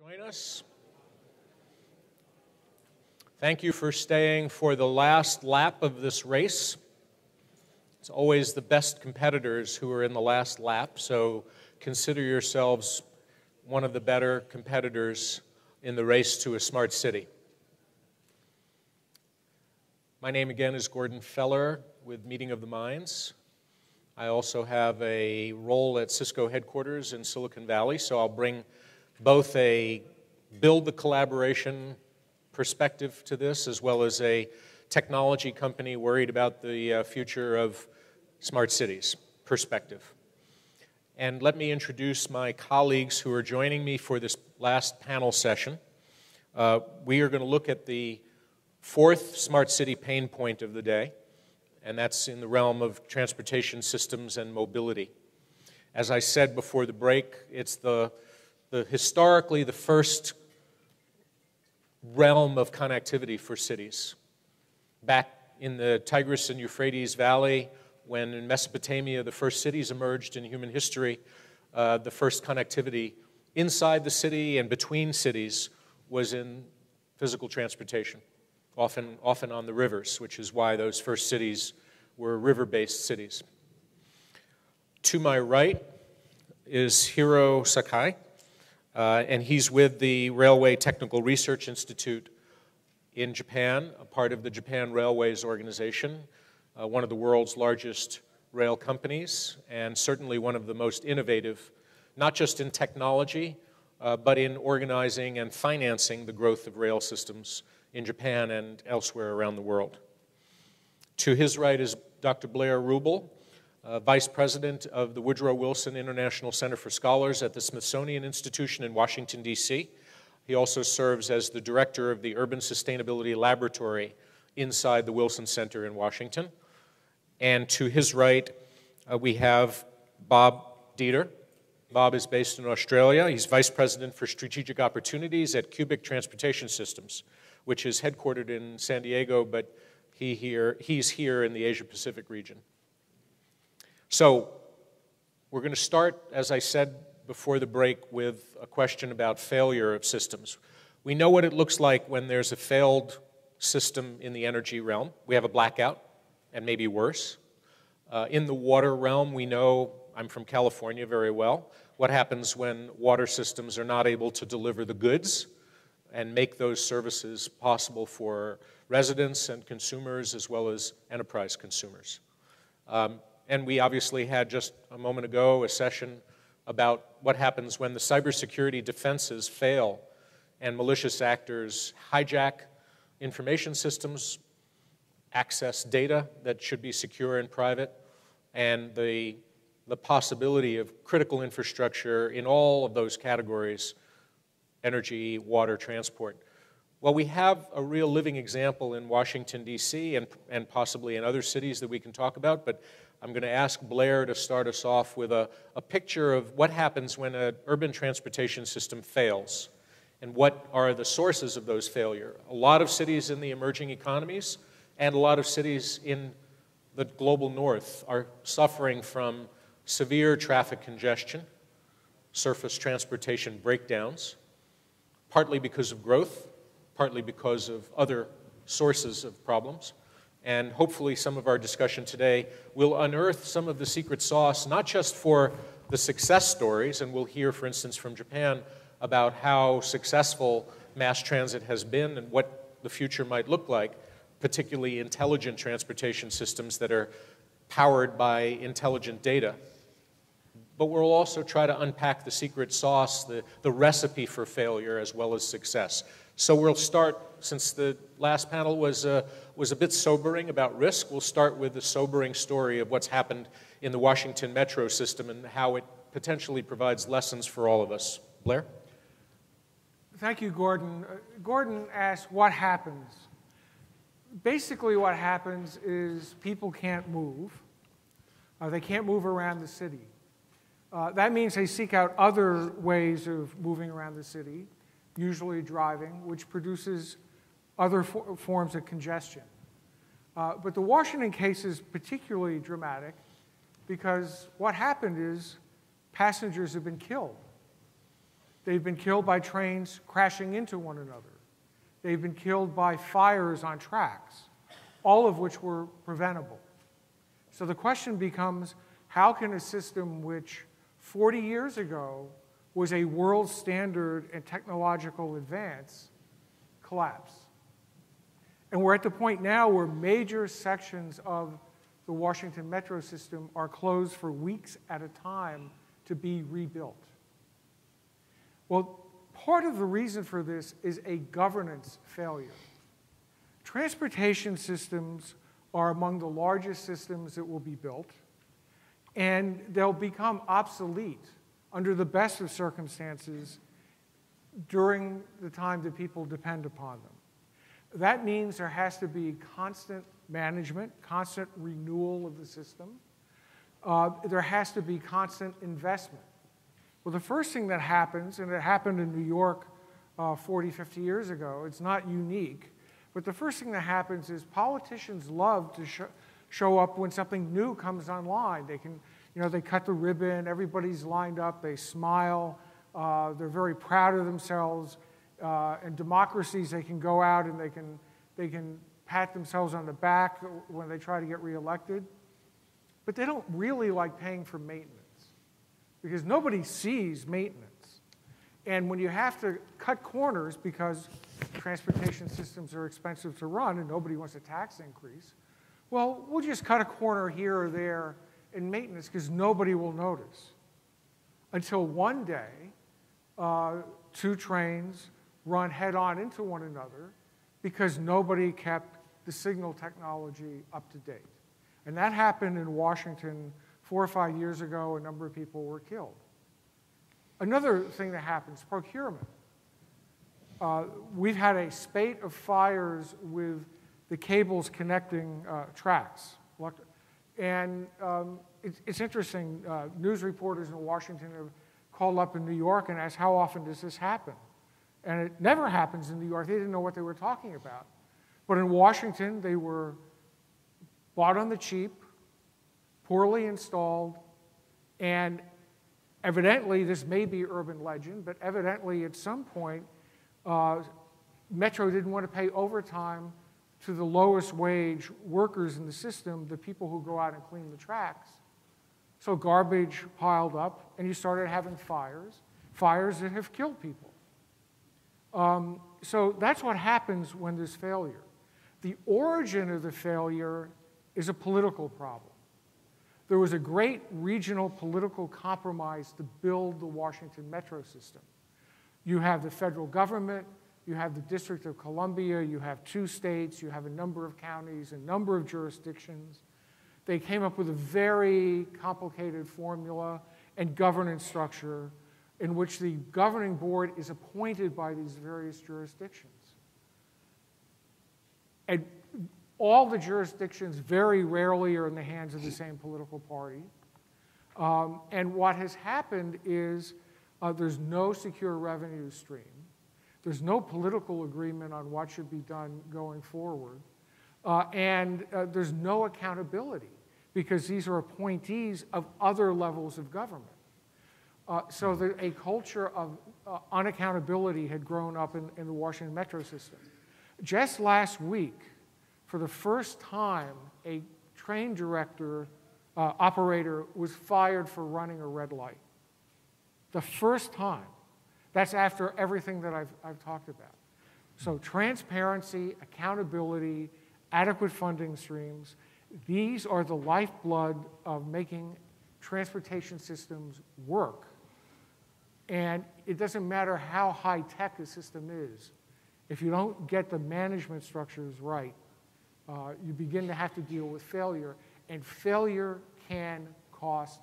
Join us. Thank you for staying for the last lap of this race. It's always the best competitors who are in the last lap, so consider yourselves one of the better competitors in the race to a smart city. My name again is Gordon Feller with Meeting of the Minds. I also have a role at Cisco headquarters in Silicon Valley, so I'll bring both a build the collaboration perspective to this, as well as a technology company worried about the future of smart cities perspective. And let me introduce my colleagues who are joining me for this last panel session. We are going to look at the fourth smart city pain point of the day, and that's in the realm of transportation systems and mobility. As I said before the break, it's historically the first realm of connectivity for cities. Back in the Tigris and Euphrates Valley, when in Mesopotamia the first cities emerged in human history, the first connectivity inside the city and between cities was in physical transportation, often on the rivers, which is why those first cities were river-based cities. To my right is Hiro Sakai. And he's with the Railway Technical Research Institute in Japan, a part of the Japan Railways organization, one of the world's largest rail companies, and certainly one of the most innovative, not just in technology, but in organizing and financing the growth of rail systems in Japan and elsewhere around the world. To his right is Dr. Blair Rubel, Vice President of the Woodrow Wilson International Center for Scholars at the Smithsonian Institution in Washington, D.C. He also serves as the Director of the Urban Sustainability Laboratory inside the Wilson Center in Washington. And to his right, we have Bob Dieter. Bob is based in Australia. He's Vice President for Strategic Opportunities at Cubic Transportation Systems, which is headquartered in San Diego, but he's here in the Asia-Pacific region. So we're going to start, as I said before the break, with a question about failure of systems. We know what it looks like when there's a failed system in the energy realm. We have a blackout, and maybe worse. In the water realm, we know, I'm from California very well, what happens when water systems are not able to deliver the goods and make those services possible for residents and consumers as well as enterprise consumers. And we obviously had just a moment ago a session about what happens when the cybersecurity defenses fail and malicious actors hijack information systems, access data that should be secure and private, and the possibility of critical infrastructure in all of those categories: energy, water, transport. Well, we have a real living example in Washington, D.C., and possibly in other cities that we can talk about, but I'm going to ask Blair to start us off with a picture of what happens when an urban transportation system fails and what are the sources of those failures. A lot of cities in the emerging economies and a lot of cities in the global north are suffering from severe traffic congestion, surface transportation breakdowns, partly because of growth, partly because of other sources of problems. And hopefully some of our discussion today will unearth some of the secret sauce, not just for the success stories, and we'll hear, for instance, from Japan about how successful mass transit has been and what the future might look like, particularly intelligent transportation systems that are powered by intelligent data. But we'll also try to unpack the secret sauce, the recipe for failure as well as success. So we'll start, since the last panel was a bit sobering about risk, we'll start with the sobering story of what's happened in the Washington metro system and how it potentially provides lessons for all of us. Blair? Thank you, Gordon. Gordon asked, what happens? Basically what happens is people can't move. They can't move around the city. That means they seek out other ways of moving around the city, usually driving, which produces other forms of congestion. But the Washington case is particularly dramatic because what happened is passengers have been killed. They've been killed by trains crashing into one another. They've been killed by fires on tracks, all of which were preventable. So the question becomes, how can a system which 40 years ago was a world standard and technological advance collapse? And we're at the point now where major sections of the Washington metro system are closed for weeks at a time to be rebuilt. Well, part of the reason for this is a governance failure. Transportation systems are among the largest systems that will be built, and they'll become obsolete under the best of circumstances during the time that people depend upon them. That means there has to be constant management, constant renewal of the system. There has to be constant investment. Well, the first thing that happens, and it happened in New York 40, 50 years ago, it's not unique, but the first thing that happens is politicians love to show up when something new comes online. They can, they cut the ribbon, everybody's lined up, they smile, they're very proud of themselves. In democracies, they can go out and they can pat themselves on the back when they try to get reelected. But they don't really like paying for maintenance because nobody sees maintenance. And when you have to cut corners because transportation systems are expensive to run and nobody wants a tax increase, well, we'll just cut a corner here or there in maintenance because nobody will notice. Until one day, two trains run head-on into one another because nobody kept the signal technology up to date. And that happened in Washington 4 or 5 years ago. A number of people were killed. Another thing that happens, procurement. We've had a spate of fires with the cables connecting tracks. And it's interesting, news reporters in Washington have called up in New York and asked, how often does this happen? And it never happens in New York. They didn't know what they were talking about. But in Washington, they were bought on the cheap, poorly installed, and evidently, this may be urban legend, but evidently at some point, Metro didn't want to pay overtime to the lowest wage workers in the system, the people who go out and clean the tracks. So garbage piled up, and you started having fires that have killed people. So that's what happens when there's failure. The origin of the failure is a political problem. There was a great regional political compromise to build the Washington metro system. You have the federal government, you have the District of Columbia, you have 2 states, you have a number of counties, a number of jurisdictions. They came up with a very complicated formula and governance structure in which the governing board is appointed by these various jurisdictions. And all the jurisdictions very rarely are in the hands of the same political party. And what has happened is there's no secure revenue stream. There's no political agreement on what should be done going forward. And there's no accountability because these are appointees of other levels of government. So a culture of unaccountability had grown up in the Washington metro system. Just last week, for the first time, a train director, operator was fired for running a red light. The first time. That's after everything that I've talked about. So transparency, accountability, adequate funding streams, these are the lifeblood of making transportation systems work. And it doesn't matter how high-tech a system is. If you don't get the management structures right, you begin to have to deal with failure. And failure can cost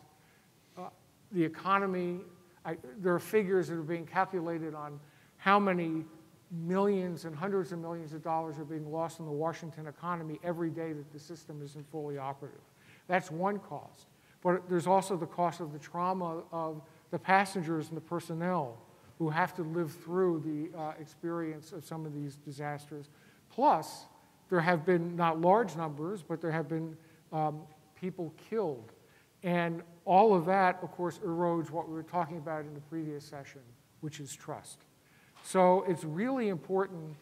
the economy. There are figures that are being calculated on how many millions and hundreds of millions of dollars are being lost in the Washington economy every day that the system isn't fully operative. That's one cost. But there's also the cost of the trauma of the passengers and the personnel who have to live through the experience of some of these disasters. Plus, there have been not large numbers, but there have been people killed. And all of that, of course, erodes what we were talking about in the previous session, which is trust. So it's really important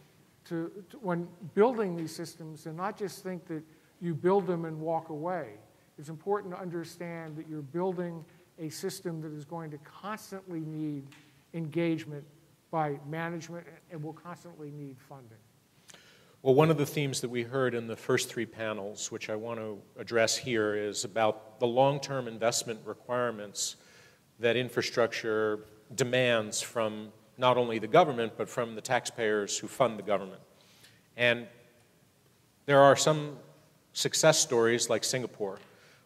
when building these systems, to not just think that you build them and walk away. It's important to understand that you're building a system that is going to constantly need engagement by management and will constantly need funding. Well, one of the themes that we heard in the first three panels, which I want to address here, is about the long-term investment requirements that infrastructure demands from not only the government, but from the taxpayers who fund the government. And there are some success stories like Singapore,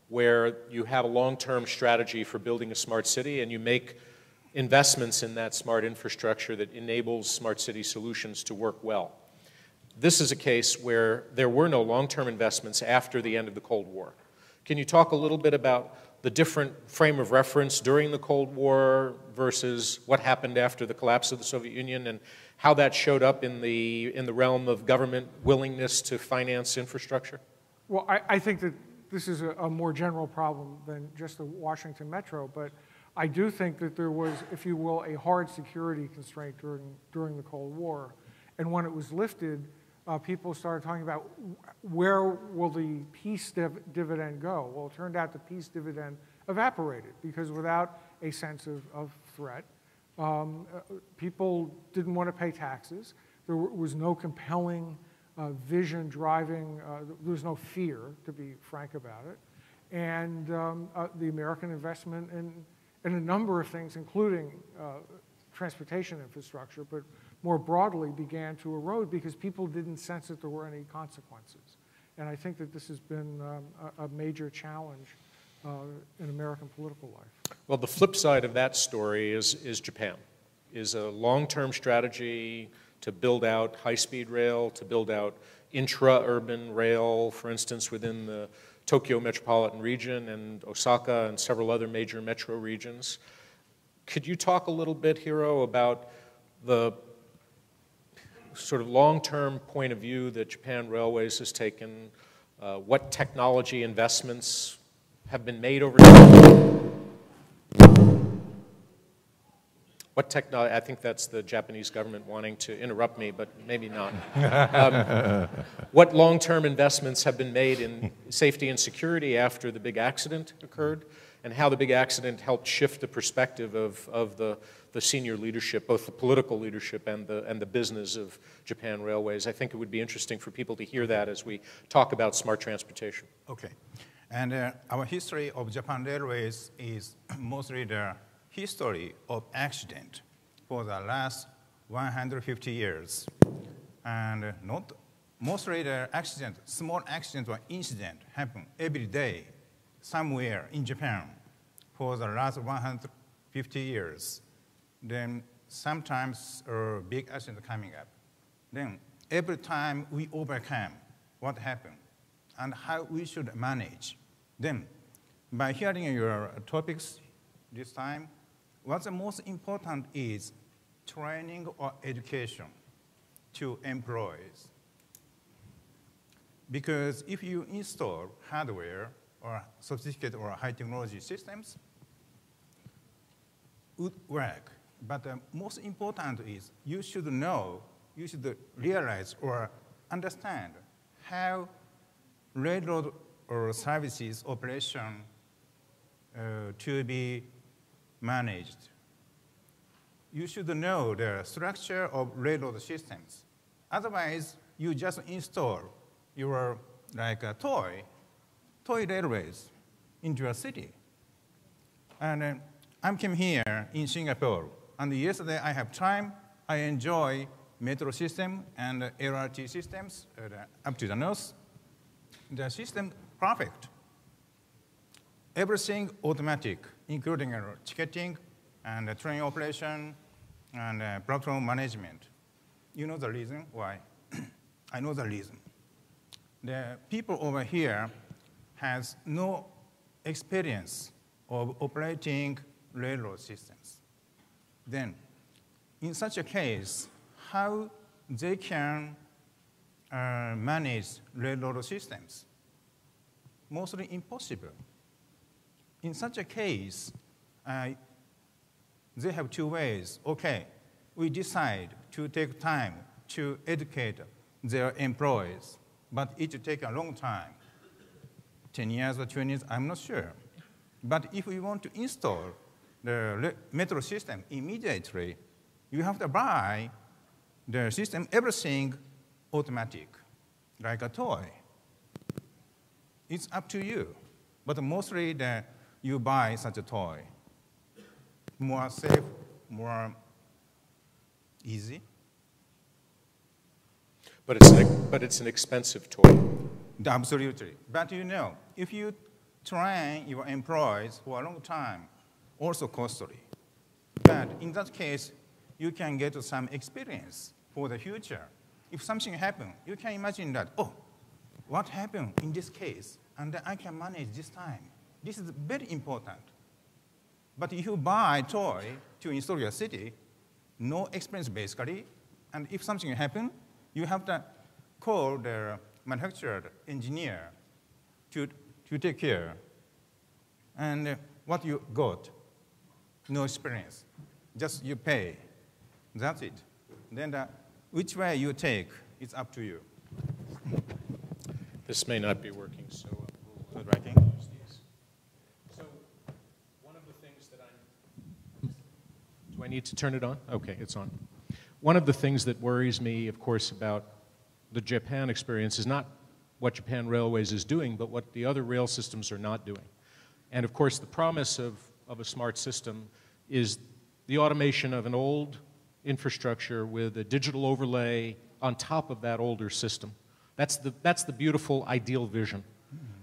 where you have a long-term strategy for building a smart city and you make investments in that smart infrastructure that enables smart city solutions to work well. This is a case where there were no long-term investments after the end of the Cold War. Can you talk a little bit about the different frame of reference during the Cold War versus what happened after the collapse of the Soviet Union, and how that showed up in the realm of government willingness to finance infrastructure? Well, I think that this is a more general problem than just the Washington Metro, but I do think that there was, if you will, a hard security constraint during the Cold War. And when it was lifted, people started talking about where will the peace dividend go? Well, it turned out the peace dividend evaporated because without a sense of threat, people didn't want to pay taxes. There was no compelling vision driving, there was no fear, to be frank about it. And the American investment in a number of things, including transportation infrastructure, but more broadly began to erode because people didn't sense that there were any consequences. And I think that this has been a major challenge in American political life. Well, the flip side of that story is Japan, is a long-term strategy to build out high-speed rail, to build out intra-urban rail, for instance, within the Tokyo metropolitan region and Osaka and several other major metro regions. Could you talk a little bit, Hiro, about the sort of long-term point of view that Japan Railways has taken, what technology investments have been made over time? What technology, I think that's the Japanese government wanting to interrupt me, but maybe not. What long-term investments have been made in safety and security after the big accident occurred, and how the big accident helped shift the perspective of the senior leadership, both the political leadership and the business of Japan Railways. I think it would be interesting for people to hear that as we talk about smart transportation. Okay. And our history of Japan Railways is mostly the history of accident for the last 150 years. And not mostly the accident, small accident or incident happen every day somewhere in Japan for the last 150 years. Then sometimes a big accident coming up. Then every time we overcome what happened and how we should manage. Then by hearing your topics this time, what's the most important is training or education to employees. Because if you install hardware or sophisticated or high technology systems, would work. But the most important is you should know, you should realize or understand how railroad or services operation to be managed. You should know the structure of railroad systems. Otherwise, you just install your like a toy railways into a city. And I came here in Singapore, and yesterday I have time. I enjoy metro system and LRT systems up to the north. The system perfect. Everything automatic, including ticketing and train operation and platform management. You know the reason why? I know the reason. The people over here has no experience of operating railroad systems. Then, in such a case, how they can manage railroad systems? Mostly impossible. In such a case, they have two ways. Okay, we decide to take time to educate their employees, but it takes a long time, 10 years or 20 years, I'm not sure. But if we want to install the metro system immediately, you have to buy the system, everything automatic, like a toy. It's up to you. But mostly you buy such a toy. More safe, more easy. But it's an expensive toy. Absolutely. But you know, if you train your employees for a long time, also costly. But in that case, you can get some experience for the future. If something happens, you can imagine that, oh, what happened in this case? And I can manage this time. This is very important. But if you buy a toy to install your city, no experience basically, and if something happens, you have to call the manufacturer engineer to take care. And what you got, no experience. Just you pay. That's it. Then which way you take, it's up to you. This may not be working, so Good writing. So one of the things that do I need to turn it on? Okay, it's on. One of the things that worries me, of course, about the Japan experience is not what Japan Railways is doing, but what the other rail systems are not doing. And of course, the promise of a smart system is the automation of an old infrastructure with a digital overlay on top of that older system. That's the beautiful ideal vision.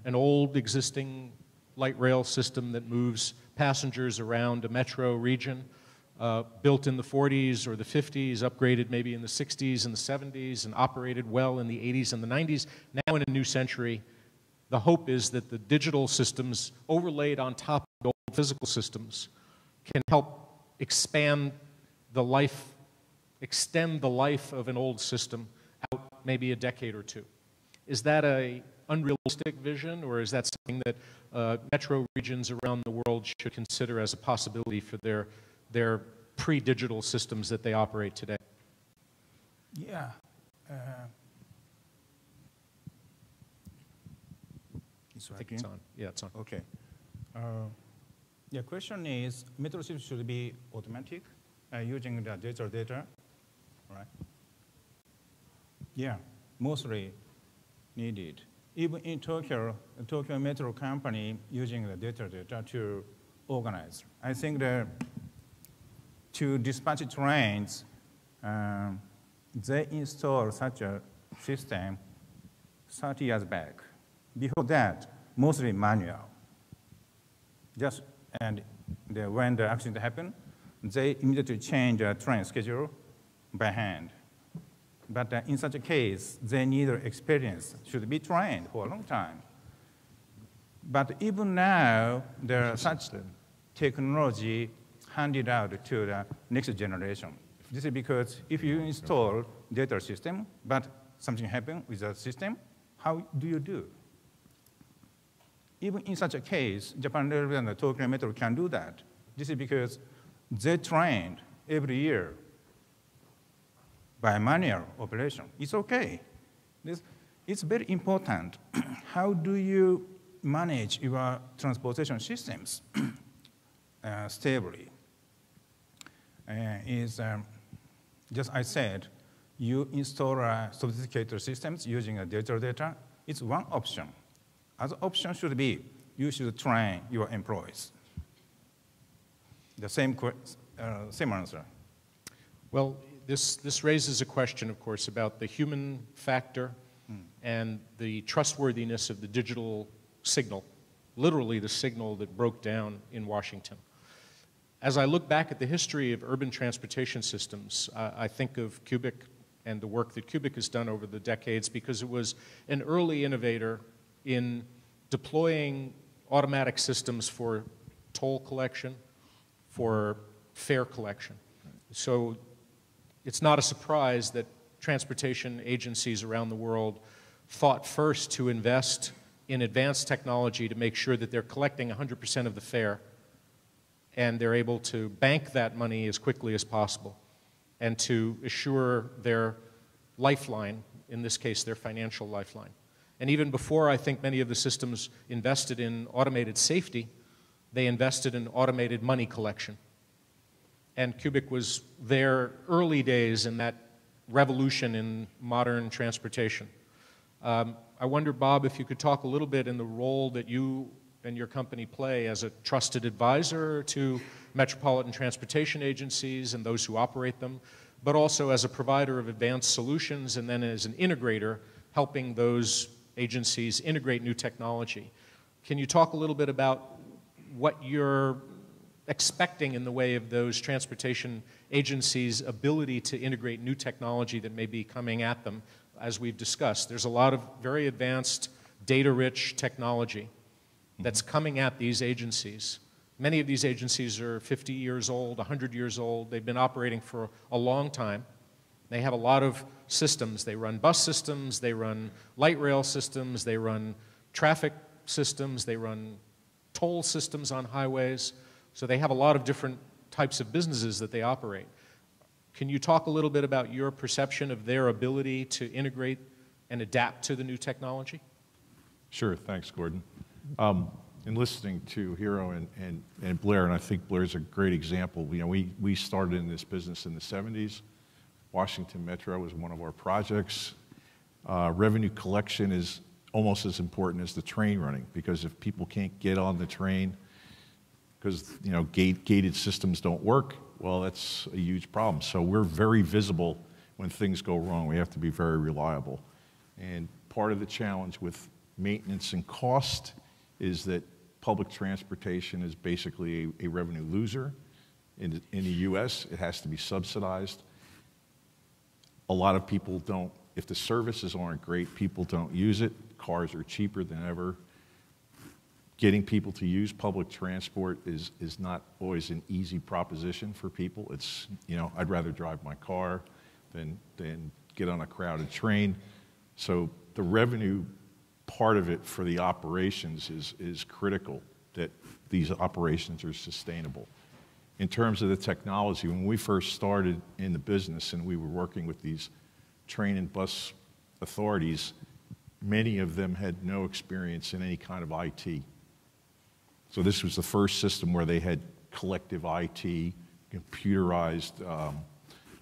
An old existing light rail system that moves passengers around a metro region, built in the 40s or the 50s, upgraded maybe in the 60s and the 70s, and operated well in the 80s and the 90s. Now in a new century, the hope is that the digital systems overlaid on top of the old physical systems can help extend the life of an old system out maybe a decade or two. Is that an unrealistic vision, or is that something that metro regions around the world should consider as a possibility for their pre-digital systems that they operate today? Yeah. It's I think it's on. Yeah, it's on. Okay. The question is, metro system should be automatic using the digital data, right? Yeah, mostly needed. Even in Tokyo, the Tokyo Metro company using the digital data to organize. I think that to dispatch trains, they installed such a system 30 years back. Before that, mostly manual. When the accident happened, they immediately change the train schedule by hand. But in such a case, they need experience, should be trained for a long time. But even now, there are such technology handed out to the next generation. This is because if you install data system, but something happened with the system, how do you do? Even in such a case, Japan Railway and the Tokyo Metro can do that. This is because they trained every year by manual operation. It's okay. It's very important. How do you manage your transportation systems stably? Just I said, you install sophisticated systems using digital data. It's one option. Other option should be you should train your employees. The same answer. Well, this raises a question, of course, about the human factor and the trustworthiness of the digital signal, literally the signal that broke down in Washington. As I look back at the history of urban transportation systems, I think of Cubic and the work that Cubic has done over the decades, because it was an early innovator in deploying automatic systems for toll collection, for fare collection. So it's not a surprise that transportation agencies around the world thought first to invest in advanced technology to make sure that they're collecting 100% of the fare and they're able to bank that money as quickly as possible and to assure their lifeline, in this case, their financial lifeline. And even before, I think, many of the systems invested in automated safety, they invested in automated money collection. And Cubic was there early days in that revolution in modern transportation. I wonder, Bob, if you could talk a little bit in the role that you and your company play as a trusted advisor to metropolitan transportation agencies and those who operate them, but also as a provider of advanced solutions and then as an integrator helping those agencies integrate new technology. Can you talk a little bit about what you're expecting in the way of those transportation agencies' ability to integrate new technology that may be coming at them, as we've discussed? There's a lot of very advanced, data-rich technology that's coming at these agencies. Many of these agencies are 50 years old, 100 years old. They've been operating for a long time. They have a lot of systems. They run bus systems, they run light rail systems, they run traffic systems, they run toll systems on highways. So they have a lot of different types of businesses that they operate. Can you talk a little bit about your perception of their ability to integrate and adapt to the new technology? Sure, thanks, Gordon. In listening to Hero and Blair, and I think Blair's a great example. You know, we started in this business in the 70s. Washington Metro was one of our projects. Revenue collection is almost as important as the train running, because if people can't get on the train because, you know, gated systems don't work, well, that's a huge problem. So we're very visible when things go wrong. We have to be very reliable. And part of the challenge with maintenance and cost is that public transportation is basically a revenue loser. In the US, it has to be subsidized. A lot of people don't, if the services aren't great, people don't use it. Cars are cheaper than ever. Getting people to use public transport is not always an easy proposition for people. It's, you know, I'd rather drive my car than get on a crowded train. So the revenue part of it for the operations is critical, that these operations are sustainable. In terms of the technology, when we first started in the business and we were working with these train and bus authorities, many of them had no experience in any kind of IT. So this was the first system where they had collective IT, computerized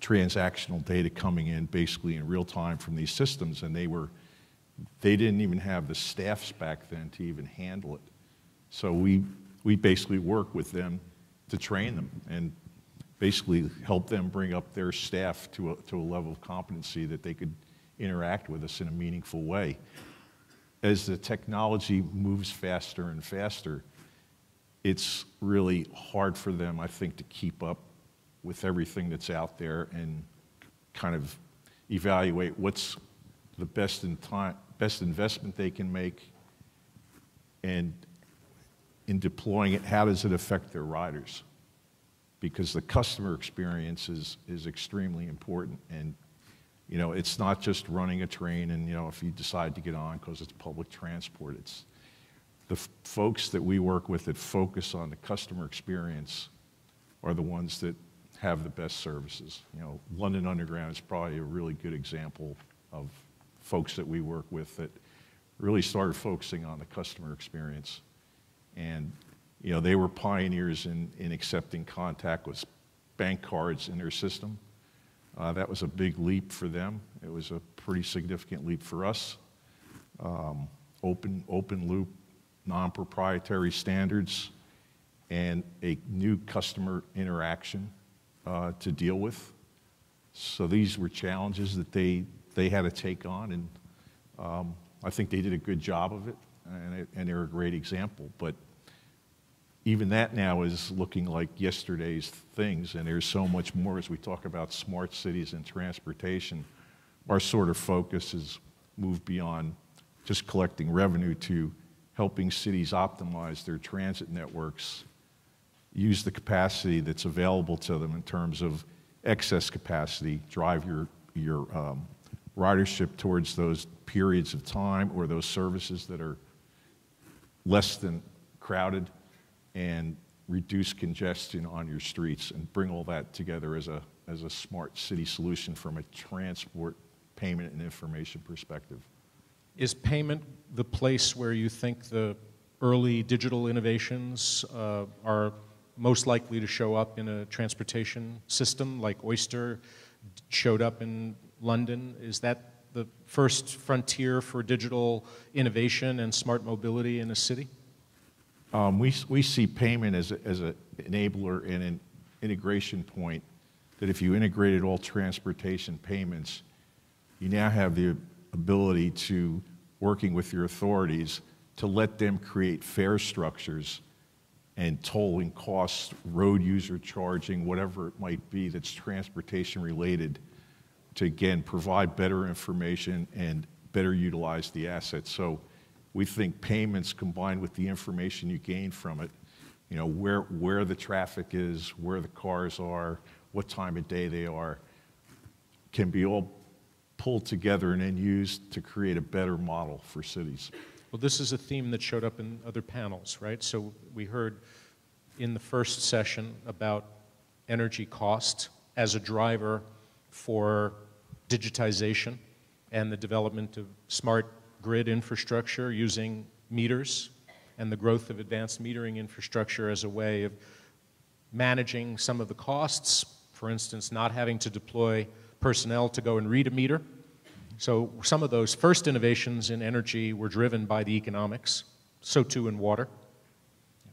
transactional data coming in basically in real time from these systems, and they didn't even have the staffs back then to even handle it. So we basically worked with them to train them and basically help them bring up their staff to a level of competency that they could interact with us in a meaningful way. As the technology moves faster and faster, it's really hard for them, I think, to keep up with everything that's out there and kind of evaluate what's the best investment they can make, and in deploying it, how does it affect their riders? Because the customer experience is extremely important, and you know, it's not just running a train and, you know, if you decide to get on because it's public transport. It's the folks that we work with that focus on the customer experience are the ones that have the best services. You know, London Underground is probably a really good example of folks that we work with that really started focusing on the customer experience. And, you know, they were pioneers in accepting contactless bank cards in their system. That was a big leap for them. It was a pretty significant leap for us. Open loop, non-proprietary standards, and a new customer interaction to deal with. So these were challenges that they had to take on, and I think they did a good job of it, and they're a great example. But even that now is looking like yesterday's things, and there's so much more as we talk about smart cities and transportation. Our sort of focus has moved beyond just collecting revenue to helping cities optimize their transit networks, use the capacity that's available to them in terms of excess capacity, drive your ridership towards those periods of time or those services that are less than crowded, and reduce congestion on your streets and bring all that together as a smart city solution from a transport, payment, and information perspective. Is payment the place where you think the early digital innovations are most likely to show up in a transportation system, like Oyster showed up in London? Is that the first frontier for digital innovation and smart mobility in a city? We see payment as an enabler and an integration point, that if you integrated all transportation payments, you now have the ability to, working with your authorities, to let them create fare structures and tolling costs, road user charging, whatever it might be that's transportation related, to again provide better information and better utilize the assets. So we think payments combined with the information you gain from it, you know, where the traffic is, where the cars are, what time of day they are, can be all pulled together and then used to create a better model for cities. Well, this is a theme that showed up in other panels, right? So we heard in the first session about energy cost as a driver for digitization and the development of smart grid infrastructure using meters and the growth of advanced metering infrastructure as a way of managing some of the costs, for instance, not having to deploy personnel to go and read a meter. So some of those first innovations in energy were driven by the economics, so too in water.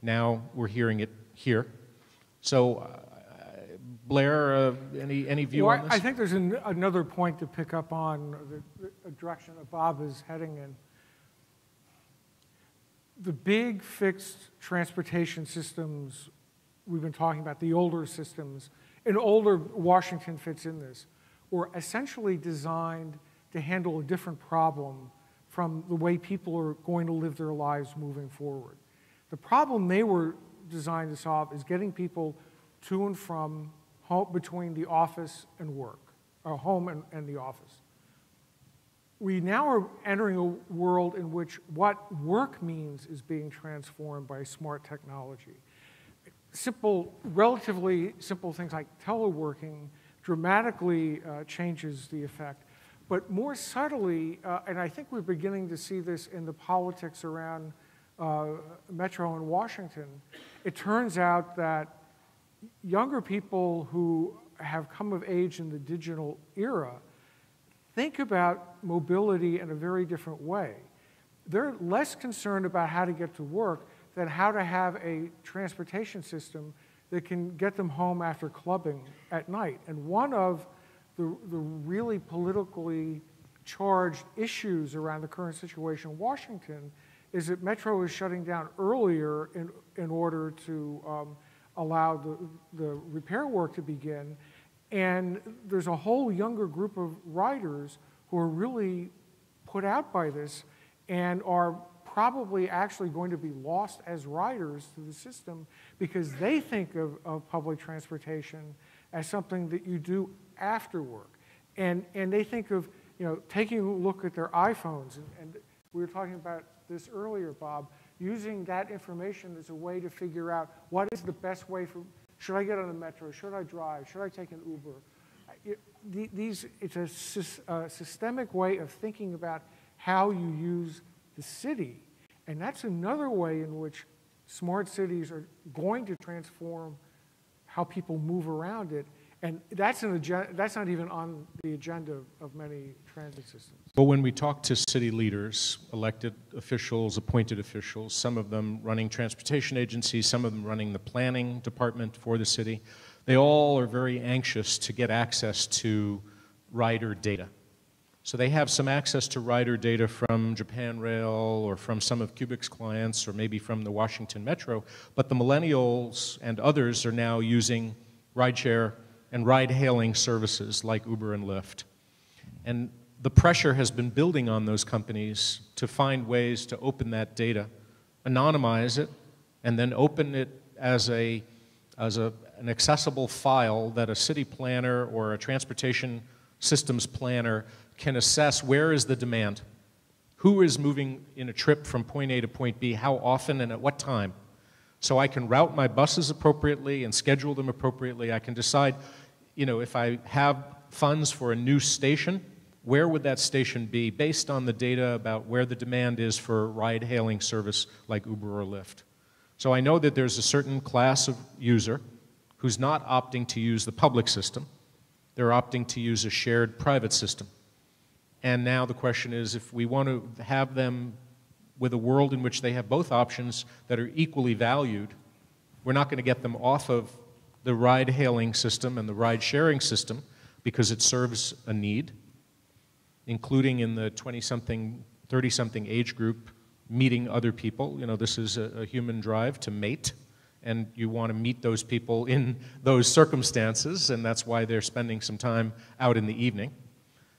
Now we're hearing it here. So Blair, any view on this? I think there's another point to pick up on, the direction that Bob is heading in. The big fixed transportation systems we've been talking about, the older systems, and older Washington fits in this, were essentially designed to handle a different problem from the way people are going to live their lives moving forward. The problem they were designed to solve is getting people to and from home, between the office and work, or home and the office. We now are entering a world in which what work means is being transformed by smart technology. Relatively simple things like teleworking dramatically changes the effect. But more subtly, and I think we're beginning to see this in the politics around Metro in Washington, it turns out that younger people who have come of age in the digital era think about mobility in a very different way. They're less concerned about how to get to work than how to have a transportation system that can get them home after clubbing at night. And one of the really politically charged issues around the current situation in Washington is that Metro is shutting down earlier in order to allow the repair work to begin. And there's a whole younger group of riders who are really put out by this and are probably actually going to be lost as riders to the system because they think of public transportation as something that you do after work. And they think of, you know, taking a look at their iPhones, and we were talking about this earlier, Bob, using that information as a way to figure out what is the best way for, should I get on the metro, should I drive, should I take an Uber? It's a systemic way of thinking about how you use the city. And that's another way in which smart cities are going to transform how people move around it. And that's not even on the agenda of many transit systems. Well, when we talk to city leaders, elected officials, appointed officials, some of them running transportation agencies, some of them running the planning department for the city, they all are very anxious to get access to rider data. So they have some access to rider data from Japan Rail or from some of Cubic's clients or maybe from the Washington Metro, but the millennials and others are now using rideshare and ride-hailing services like Uber and Lyft. And the pressure has been building on those companies to find ways to open that data, anonymize it, and then open it as an accessible file that a city planner or a transportation systems planner can assess where is the demand, who is moving in a trip from point A to point B, how often and at what time, So I can route my buses appropriately and schedule them appropriately. I can decide, if I have funds for a new station, where would that station be based on the data about where the demand is for ride-hailing service like Uber or Lyft. So I know that there's a certain class of user who's not opting to use the public system. They're opting to use a shared private system. And now the question is, if we want to have them with a world in which they have both options that are equally valued, we're not going to get them off of the ride-hailing system and the ride-sharing system because it serves a need, including in the 20-something, 30-something age group, meeting other people. This is a human drive to mate, and you want to meet those people in those circumstances, and that's why they're spending some time out in the evening.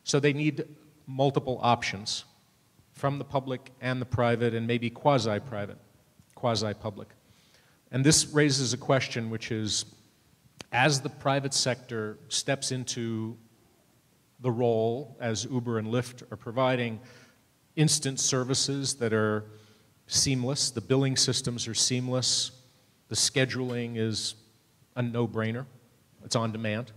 So they need multiple options from the public and the private, and maybe quasi-private, quasi-public. And this raises a question, which is, as the private sector steps into the role, as Uber and Lyft are providing instant services that are seamless, the billing systems are seamless, the scheduling is a no-brainer, it's on demand.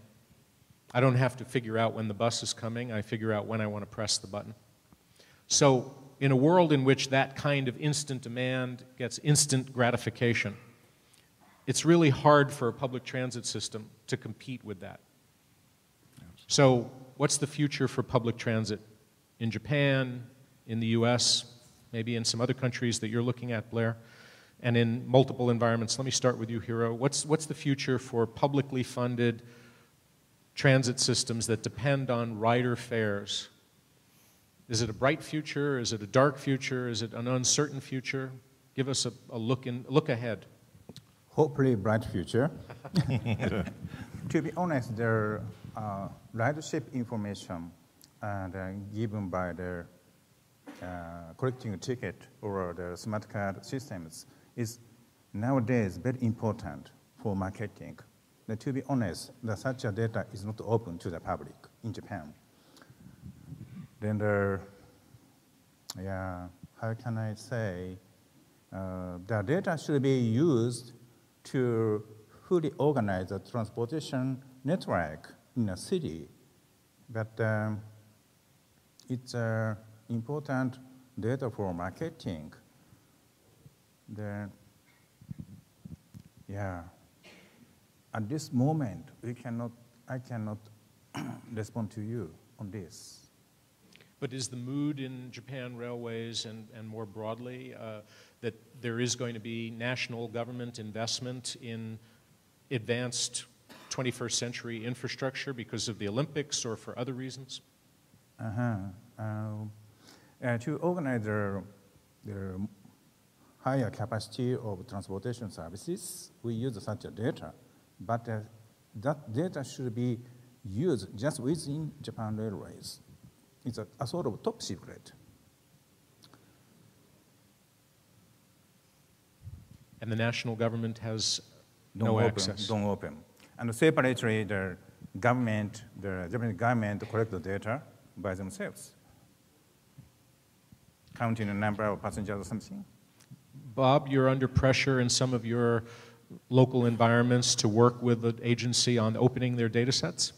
I don't have to figure out when the bus is coming, I figure out when I want to press the button. So in a world in which that kind of instant demand gets instant gratification, it's really hard for a public transit system to compete with that. So what's the future for public transit in Japan, in the US, maybe in some other countries that you're looking at, Blair, and in multiple environments? Let me start with you, Hiro. What's the future for publicly funded transit systems that depend on rider fares? Is it a bright future? Is it a dark future? Is it an uncertain future? Give us a look ahead. Hopefully bright future. To be honest, the ridership information given by the collecting a ticket or the smart card systems is nowadays very important for marketing. But to be honest, such a data is not open to the public in Japan. Then how can I say, the data should be used to fully organize the transportation network in a city. But it's important data for marketing. At this moment, I cannot respond to you on this. But is the mood in Japan Railways and more broadly that there is going to be national government investment in advanced 21st century infrastructure because of the Olympics or for other reasons? To organize the higher capacity of transportation services, we use such a data. But that data should be used just within Japan Railways. It's a sort of top secret. And the national government has no access? Don't open. And separately, the Japanese government collect the data by themselves, counting the number of passengers or something. Bob, you're under pressure in some of your local environments to work with the agency on opening their data sets?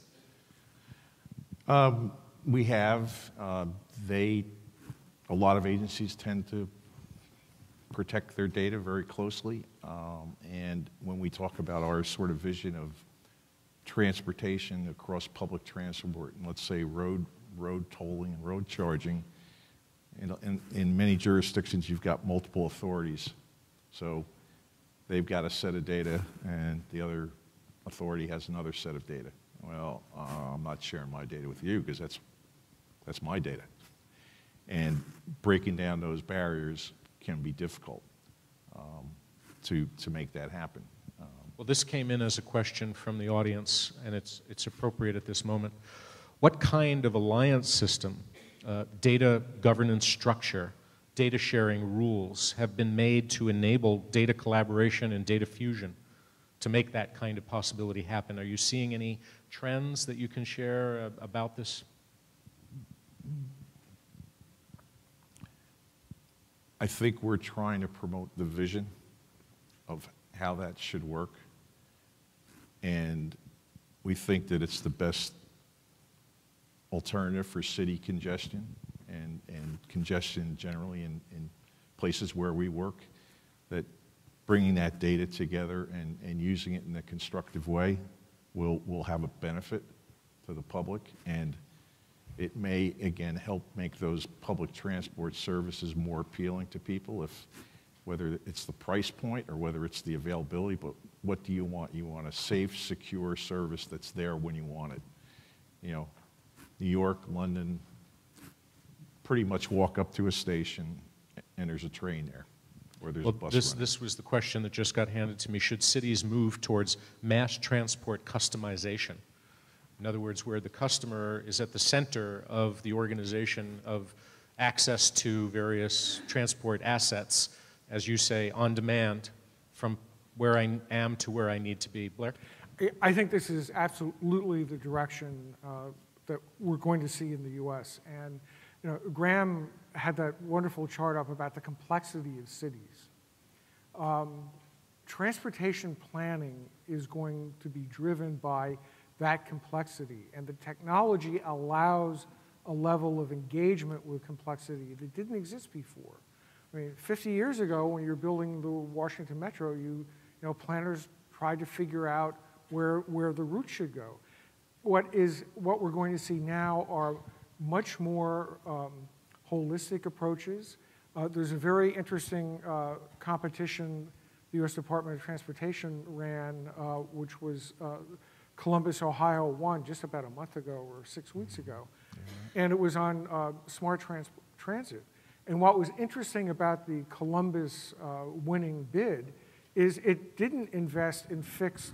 We have. A lot of agencies tend to protect their data very closely. And when we talk about our sort of vision of transportation across public transport, and let's say road tolling and road charging, in many jurisdictions you've got multiple authorities. So they've got a set of data and the other authority has another set of data. Well, I'm not sharing my data with you because that's my data. And breaking down those barriers can be difficult to make that happen. Well, this came in as a question from the audience, and it's appropriate at this moment. What kind of alliance system, data governance structure, data sharing rules have been made to enable data collaboration and data fusion to make that kind of possibility happen? Are you seeing any trends that you can share about this? I think we're trying to promote the vision of how that should work. And we think that it's the best alternative for city congestion and congestion generally in places where we work, that bringing that data together and using it in a constructive way will have a benefit to the public, and it may, again, help make those public transport services more appealing to people, if whether it's the price point or whether it's the availability, but what do you want? You want a safe, secure service that's there when you want it. You know, New York, London, pretty much walk up to a station and there's a train there, or there's a bus running. This was the question that just got handed to me. Should cities move towards mass transport customization? In other words, where the customer is at the center of the organization of access to various transport assets, as you say, on demand, from where I am to where I need to be. Blair? I think this is absolutely the direction that we're going to see in the U.S. And you know, Graham had that wonderful chart up about the complexity of cities. Transportation planning is going to be driven by that complexity, and the technology allows a level of engagement with complexity that didn't exist before. I mean, 50 years ago, when you're building the Washington Metro, you know, planners tried to figure out where the route should go. What we're going to see now are much more holistic approaches. There's a very interesting competition the U.S. Department of Transportation ran, which was Columbus, Ohio won just about a month ago or 6 weeks ago. And it was on smart transit. And what was interesting about the Columbus winning bid is it didn't invest in fixed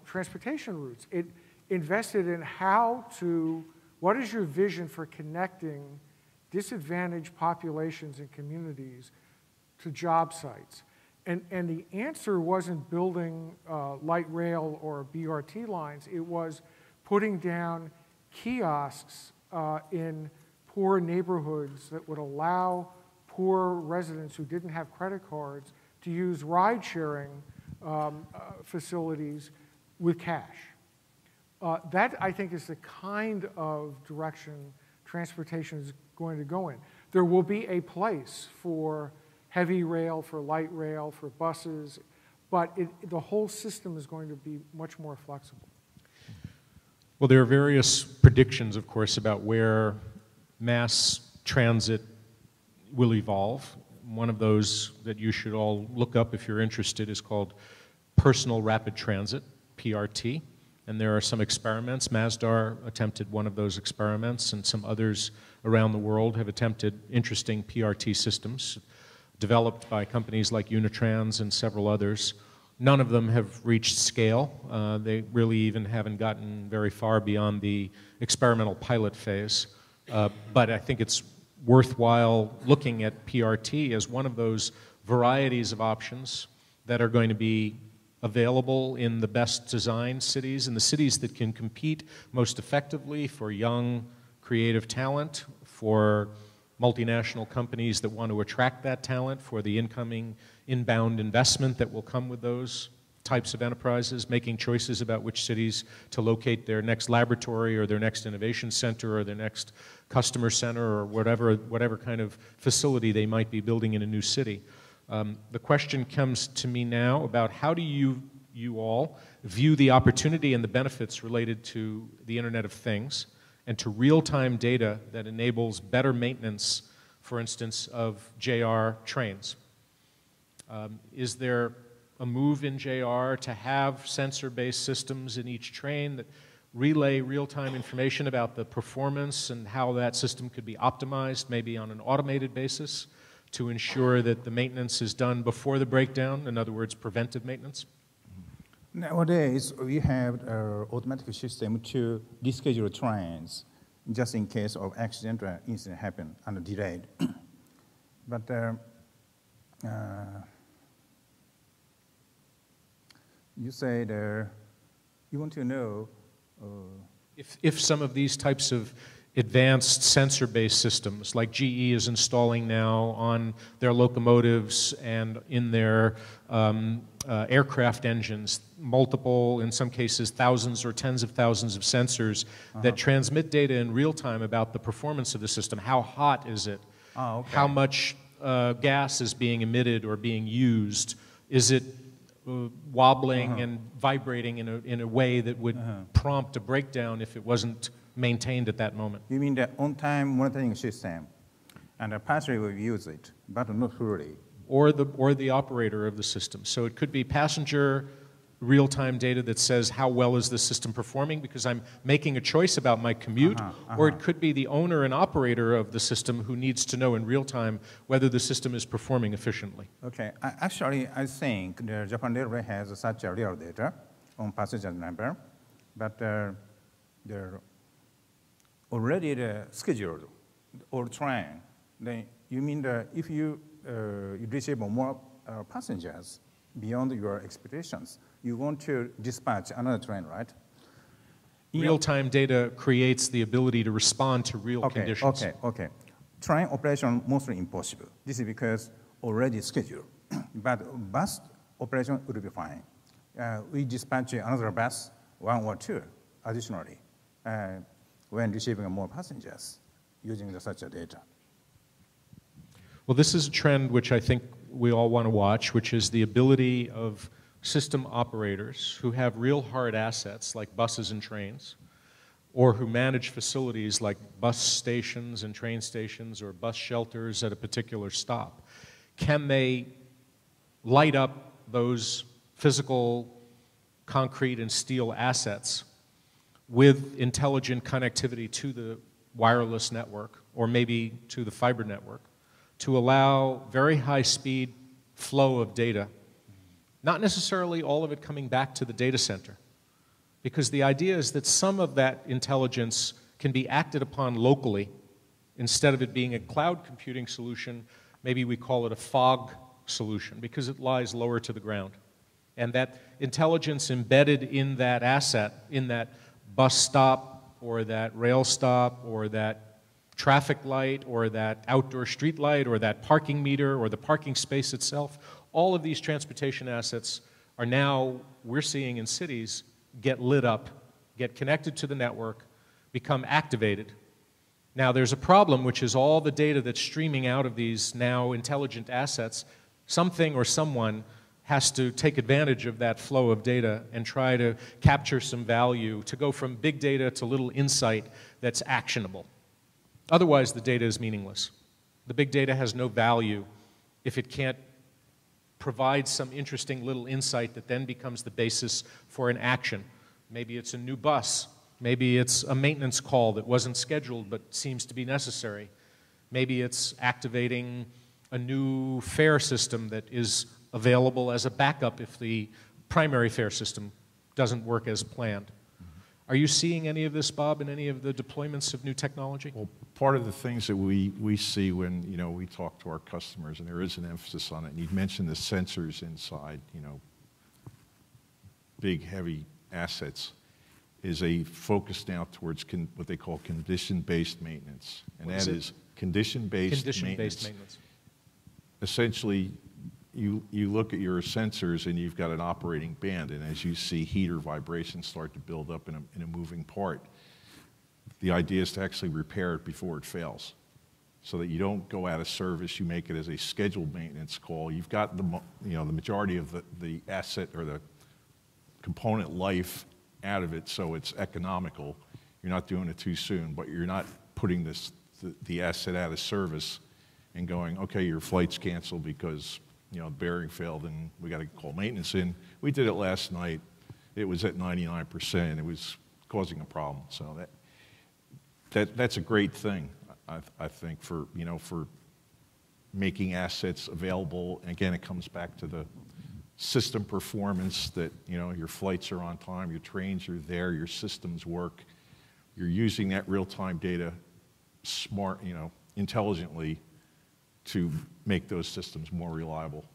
transportation routes. It invested in what is your vision for connecting disadvantaged populations and communities to job sites? And the answer wasn't building light rail or BRT lines. It was putting down kiosks in poor neighborhoods that would allow poor residents who didn't have credit cards to use ride-sharing facilities with cash. That, I think, is the kind of direction transportation is going to go in. There will be a place for heavy rail, for light rail, for buses, but the whole system is going to be much more flexible. Well, there are various predictions, of course, about where mass transit will evolve. One of those that you should all look up if you're interested is called Personal Rapid Transit, PRT. And there are some experiments. Masdar attempted one of those experiments, and some others around the world have attempted interesting PRT systems developed by companies like Unitrans and several others. None of them have reached scale. They really even haven't gotten very far beyond the experimental pilot phase. But I think it's worthwhile looking at PRT as one of those varieties of options that are going to be available in the best designed cities, in the cities that can compete most effectively for young, creative talent, for multinational companies that want to attract that talent, for the incoming inbound investment that will come with those types of enterprises, making choices about which cities to locate their next laboratory or their next innovation center or their next customer center or whatever kind of facility they might be building in a new city. The question comes to me now about how do you all view the opportunity and the benefits related to the Internet of Things and to real-time data that enables better maintenance, for instance, of JR trains. Is there a move in JR to have sensor-based systems in each train that relay real-time information about the performance and how that system could be optimized, maybe on an automated basis, to ensure that the maintenance is done before the breakdown, in other words, preventive maintenance? Nowadays, we have an automatic system to reschedule trains just in case of accident or incident happen and delayed. But you said you want to know if some of these types of advanced sensor-based systems like GE is installing now on their locomotives and in their aircraft engines, multiple, in some cases, thousands or tens of thousands of sensors that transmit data in real time about the performance of the system. How hot is it? How much gas is being emitted or being used? Is it wobbling and vibrating in a way that would prompt a breakdown if it wasn't maintained at that moment? You mean the on-time monitoring system, and partially we use it, but not fully. Or the operator of the system. So it could be passenger real-time data that says how well is the system performing because I'm making a choice about my commute, or it could be the owner and operator of the system who needs to know in real time whether the system is performing efficiently. Okay, actually I think the Japan Railway has such a real data on passenger number, but they're already scheduled or train. Then you mean that if you receive more passengers beyond your expectations, you want to dispatch another train, right? Real-time data creates the ability to respond to real conditions. Okay. Train operation mostly impossible. This is because already scheduled. But bus operation would be fine. We dispatch another bus, one or two, additionally, when receiving more passengers using such a data. Well, this is a trend which I think we all want to watch, which is the ability of system operators who have real hard assets like buses and trains, or who manage facilities like bus stations and train stations or bus shelters at a particular stop. Can they light up those physical concrete and steel assets with intelligent connectivity to the wireless network, or maybe to the fiber network, to allow very high-speed flow of data, not necessarily all of it coming back to the data center, because the idea is that some of that intelligence can be acted upon locally. Instead of it being a cloud computing solution, maybe we call it a fog solution, because it lies lower to the ground. And that intelligence embedded in that asset, in that bus stop, or that rail stop, or that traffic light, or that outdoor street light, or that parking meter, or the parking space itself, all of these transportation assets are now, we're seeing in cities, get lit up, get connected to the network, become activated. Now there's a problem, which is all the data that's streaming out of these now intelligent assets, something or someone has to take advantage of that flow of data and try to capture some value, to go from big data to little insight that's actionable. Otherwise, the data is meaningless. The big data has no value if it can't provide some interesting little insight that then becomes the basis for an action. Maybe it's a new bus. Maybe it's a maintenance call that wasn't scheduled but seems to be necessary. Maybe it's activating a new fare system that is available as a backup if the primary fare system doesn't work as planned. Are you seeing any of this, Bob, in any of the deployments of new technology? Well, part of the things that we see when we talk to our customers, and there is an emphasis on it, and you mentioned the sensors inside, big, heavy assets, is a focus now towards what they call condition-based maintenance. And that is condition-based maintenance. Essentially, you look at your sensors and you've got an operating band, and as you see heat or vibration start to build up in a moving part, the idea is to actually repair it before it fails, so that you don't go out of service. You make it as a scheduled maintenance call. You've got the majority of the asset or the component life out of it, so it's economical. You're not doing it too soon, but you're not putting the asset out of service and going, okay, your flight's canceled because the bearing failed and we got to call maintenance in. We did it last night. It was at 99%. It was causing a problem. So that's a great thing, I think, for making assets available. And again, it comes back to the system performance, that your flights are on time, your trains are there, your systems work. You're using that real-time data intelligently to make those systems more reliable.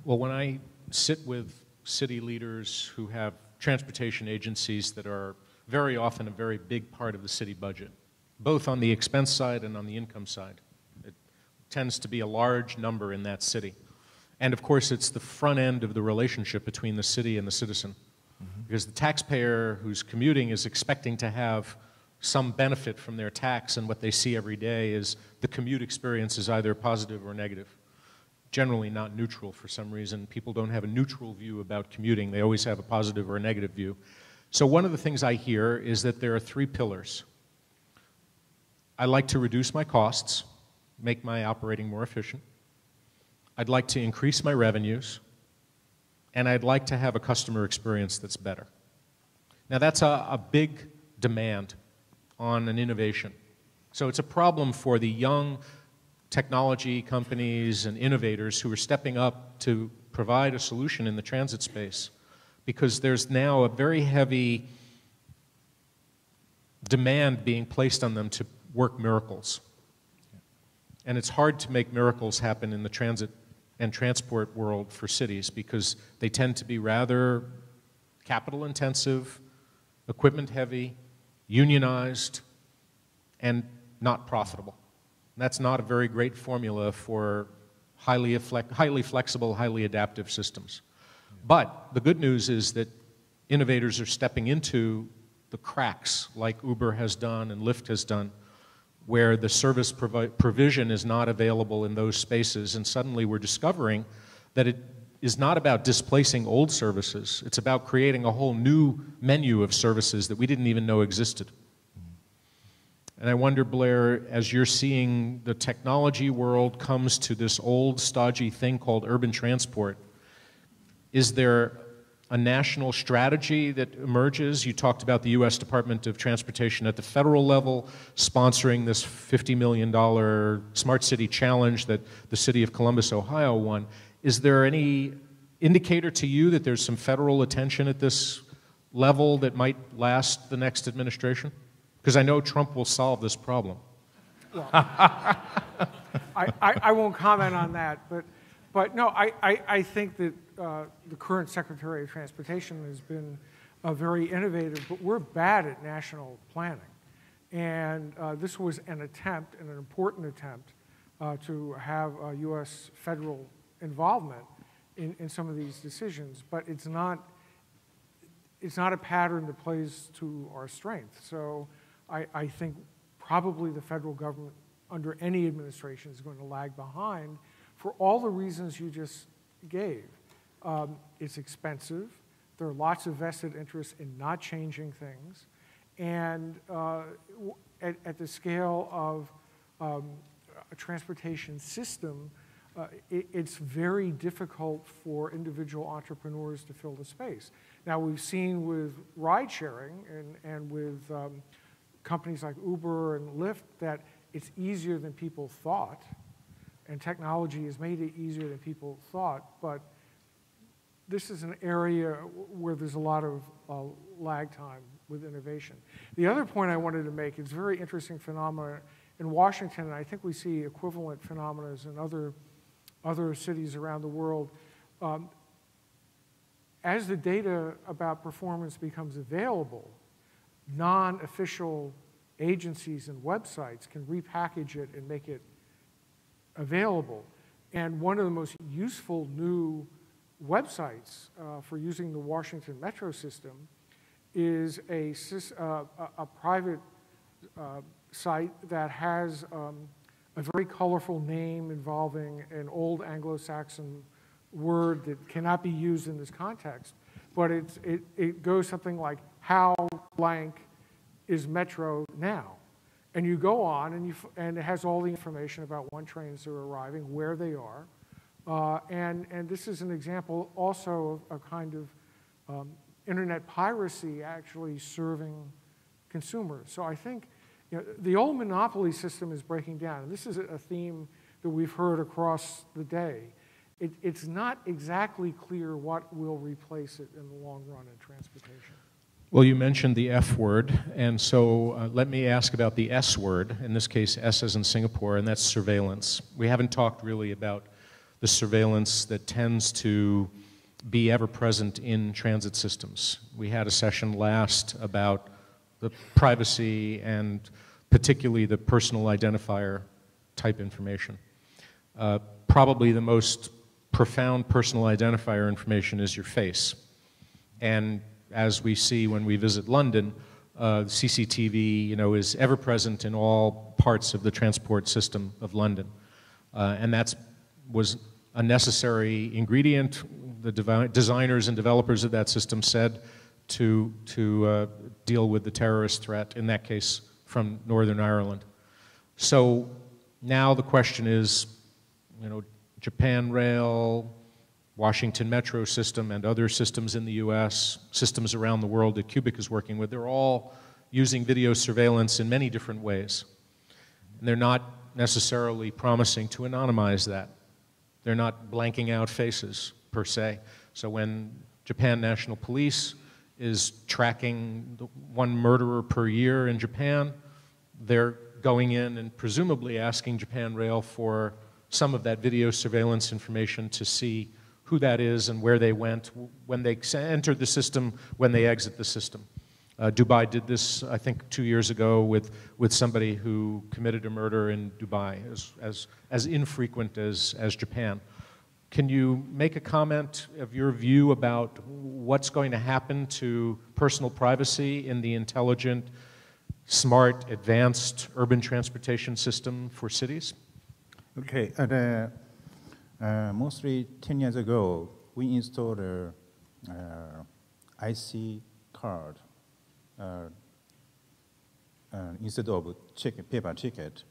Well, when I sit with city leaders who have transportation agencies that are very often a very big part of the city budget, both on the expense side and on the income side. It tends to be a large number in that city. And of course, it's the front end of the relationship between the city and the citizen. Because the taxpayer who's commuting is expecting to have some benefit from their tax, and what they see every day is the commute experience is either positive or negative. Generally not neutral for some reason. People don't have a neutral view about commuting. They always have a positive or a negative view. So one of the things I hear is that there are 3 pillars. I like to reduce my costs, make my operating more efficient. I'd like to increase my revenues, and I'd like to have a customer experience that's better. Now that's a big demand on an innovation. So it's a problem for the young technology companies and innovators who are stepping up to provide a solution in the transit space, because there's now a very heavy demand being placed on them to work miracles. And it's hard to make miracles happen in the transit and transport world for cities because they tend to be rather capital intensive, equipment heavy, unionized, and not profitable. That's not a very great formula for highly flexible, highly adaptive systems. But the good news is that innovators are stepping into the cracks like Uber has done and Lyft has done, where the service provision is not available in those spaces, and suddenly we're discovering that it is not about displacing old services, it's about creating a whole new menu of services that we didn't even know existed. And I wonder, Blair, as you're seeing the technology world comes to this old, stodgy thing called urban transport, is there a national strategy that emerges? You talked about the U.S. Department of Transportation at the federal level sponsoring this $50 million Smart City Challenge that the city of Columbus, Ohio won. Is there any indicator to you that there's some federal attention at this level that might last the next administration? Because I know Trump will solve this problem. Well, I won't comment on that, but no, I think that the current Secretary of Transportation has been very innovative, but we're bad at national planning. And this was an attempt, and an important attempt, to have U.S. federal involvement in some of these decisions, but it's not a pattern that plays to our strength. So I think probably the federal government under any administration is going to lag behind for all the reasons you just gave. It's expensive. There are lots of vested interests in not changing things. And at the scale of a transportation system, it's very difficult for individual entrepreneurs to fill the space. Now, we've seen with ride sharing and with companies like Uber and Lyft that it's easier than people thought, and technology has made it easier than people thought, but this is an area where there's a lot of lag time with innovation. The other point I wanted to make is a very interesting phenomenon in Washington, and I think we see equivalent phenomena in other cities around the world. As the data about performance becomes available, non-official agencies and websites can repackage it and make it available. And one of the most useful new websites for using the Washington metro system is a private site that has a very colorful name involving an old Anglo-Saxon word that cannot be used in this context, but it goes something like, how blank is Metro now? And you go on, and it has all the information about when trains are arriving, where they are, and this is an example also of a kind of internet piracy actually serving consumers. So I think the old monopoly system is breaking down, and this is a theme that we've heard across the day. It's not exactly clear what will replace it in the long run in transportation. Well, you mentioned the F word, and so let me ask about the S word, in this case S as in Singapore, and that's surveillance. We haven't talked really about the surveillance that tends to be ever present in transit systems. We had a session last about the privacy and particularly the personal identifier type information. Probably the most profound personal identifier information is your face. And as we see when we visit London, CCTV, is ever present in all parts of the transport system of London. And that was a necessary ingredient, the designers and developers of that system said, to deal with the terrorist threat, in that case, from Northern Ireland. So now the question is, Japan Rail, Washington Metro system, and other systems in the US, systems around the world that Cubic is working with, they're all using video surveillance in many different ways. And they're not necessarily promising to anonymize that. They're not blanking out faces, per se. So when Japan National Police is tracking one murderer per year in Japan, they're going in and presumably asking Japan Rail for some of that video surveillance information to see who that is and where they went, when they entered the system, when they exit the system. Dubai did this, I think, 2 years ago with somebody who committed a murder in Dubai, as infrequent as Japan. Can you make a comment of your view about what's going to happen to personal privacy in the intelligent, smart, advanced urban transportation system for cities? Okay, mostly 10 years ago, we installed a IC card instead of paper ticket,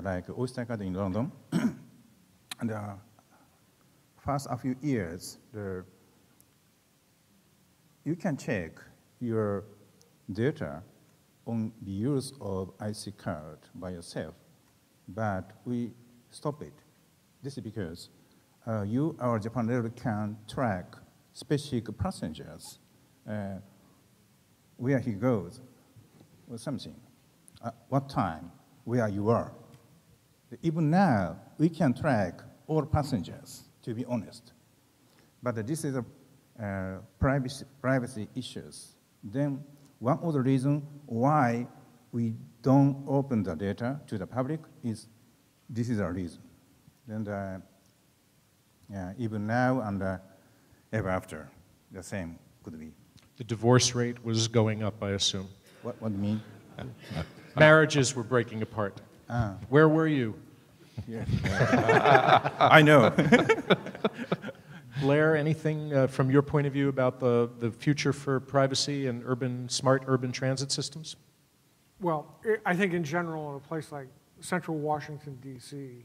like Oyster card in London. And first a few years, you can check your data on the use of IC card by yourself, but we stop it. This is because our Japan Rail can track specific passengers, where he goes, or something, what time, where you are. Even now, we can track all passengers, to be honest. But this is a privacy issues. Then one of the reasons why we don't open the data to the public is this is our reason. And even now and ever after, the same could be. The divorce rate was going up, I assume. What do you mean? Marriages were breaking apart. Where were you? Yeah. I know. Blair, anything from your point of view about the future for privacy and smart urban transit systems? Well, I think in general, in a place like central Washington, D.C.,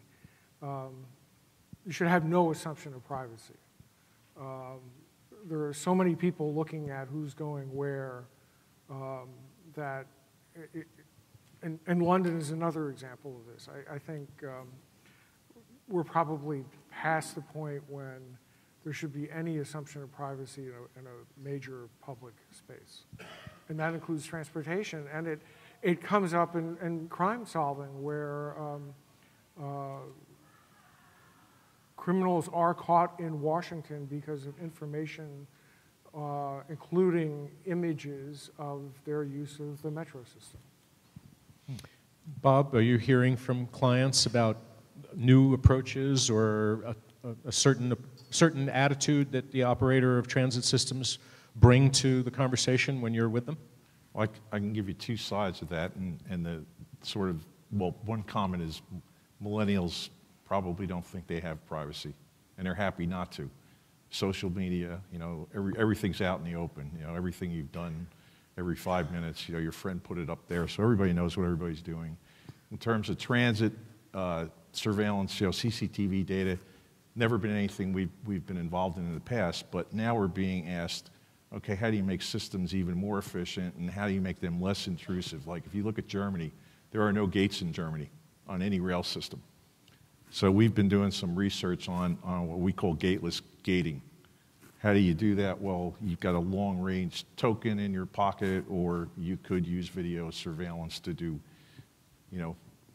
you should have no assumption of privacy. There are so many people looking at who's going where and London is another example of this. I think we're probably past the point when there should be any assumption of privacy in a major public space. And that includes transportation. And it comes up in crime solving where criminals are caught in Washington because of information, including images of their use of the metro system. Bob, are you hearing from clients about new approaches or a certain attitude that the operator of transit systems bring to the conversation when you're with them? Well, I can give you two sides of that, and the sort of, well, one comment is millennials probably don't think they have privacy, and they're happy not to. Social media, everything's out in the open. Everything you've done every 5 minutes, your friend put it up there, so everybody knows what everybody's doing. In terms of transit surveillance, CCTV data, never been anything we've been involved in the past, but now we're being asked, okay, how do you make systems even more efficient, and how do you make them less intrusive? Like if you look at Germany, there are no gates in Germany on any rail system. So we've been doing some research on what we call gateless gating. How do you do that? Well, you've got a long-range token in your pocket, or you could use video surveillance to do,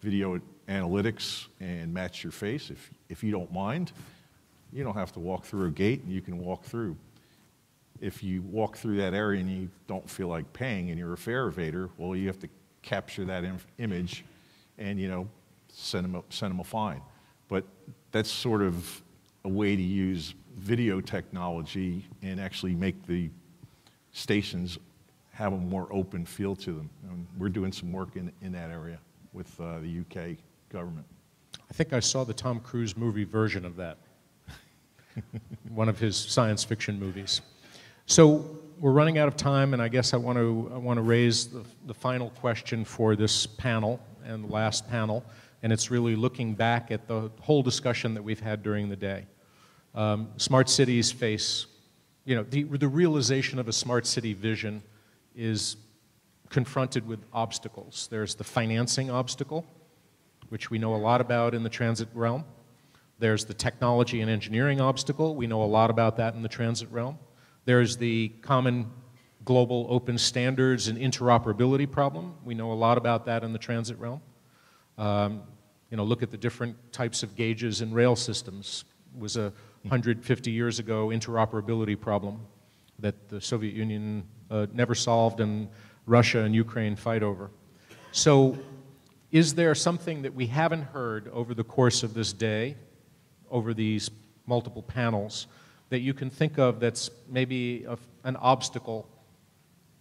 video analytics and match your face. If you don't mind, you don't have to walk through a gate, and you can walk through. If you walk through that area and you don't feel like paying and you're a fare evader, well, you have to capture that image and, you know, send them a fine. But that's sort of a way to use video technology and actually make the stations have a more open feel to them. And we're doing some work in that area with the UK government. I think I saw the Tom Cruise movie version of that. One of his science fiction movies. So we're running out of time, and I guess I want to raise the final question for this panel and the last panel, and it's really looking back at the whole discussion that we've had during the day. Smart cities face, you know, the realization of a smart city vision is confronted with obstacles. There's the financing obstacle, which we know a lot about in the transit realm. There's the technology and engineering obstacle. We know a lot about that in the transit realm. There's the common global open standards and interoperability problem. We know a lot about that in the transit realm. You know, look at the different types of gauges in rail systems. It was a 150 years ago interoperability problem that the Soviet Union never solved and Russia and Ukraine fight over. So is there something that we haven't heard over the course of this day, over these multiple panels, that you can think of that's maybe an obstacle?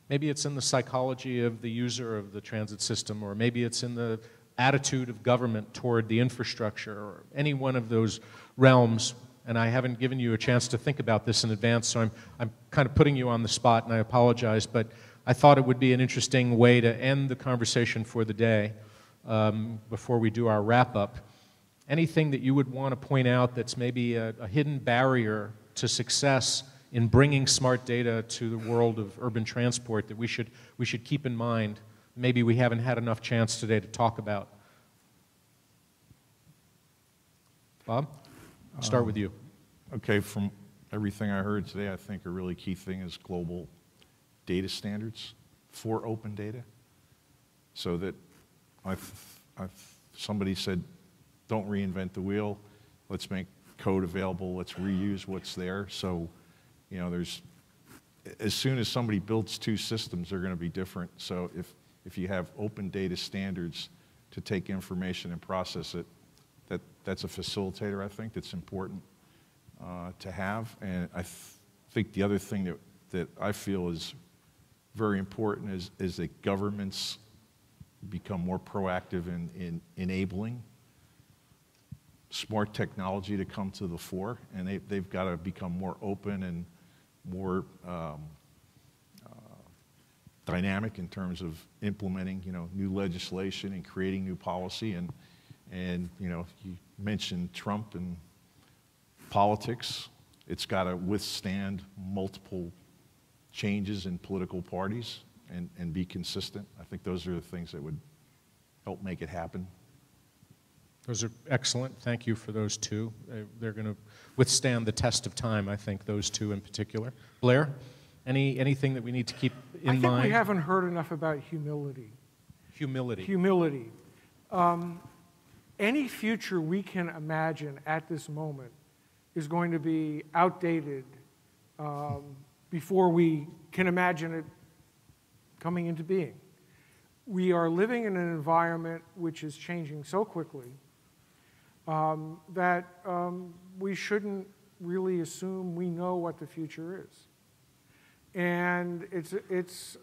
Maybe it's in the psychology of the user of the transit system, or maybe it's in the attitude of government toward the infrastructure, or any one of those realms. And I haven't given you a chance to think about this in advance, so I'm kind of putting you on the spot, and I apologize, but I thought it would be an interesting way to end the conversation for the day before we do our wrap-up. Anything that you would want to point out that's maybe a hidden barrier to success in bringing smart data to the world of urban transport that we should keep in mind, maybe we haven't had enough chance today to talk about? Bob, I'll start with you. Okay, from everything I heard today, I think a really key thing is global data standards for open data. So that somebody said, don't reinvent the wheel, let's make code available, let's reuse what's there. So, you know, as soon as somebody builds two systems, they're going to be different. So if you have open data standards to take information and process it, that's a facilitator, I think, that's important to have. And I think the other thing that I feel is very important is that governments become more proactive in enabling smart technology to come to the fore, and they've got to become more open and more dynamic in terms of implementing, you know, new legislation and creating new policy. And you know, you mentioned Trump and politics. It's got to withstand multiple changes in political parties and be consistent. I think those are the things that would help make it happen. Those are excellent. Thank you for those two. They're going to withstand the test of time, I think, those two in particular. Blair, anything that we need to keep in mind? I think we haven't heard enough about humility. Humility. Humility. Any future we can imagine at this moment is going to be outdated before we can imagine it coming into being. We are living in an environment which is changing so quickly that we shouldn't really assume we know what the future is. And it's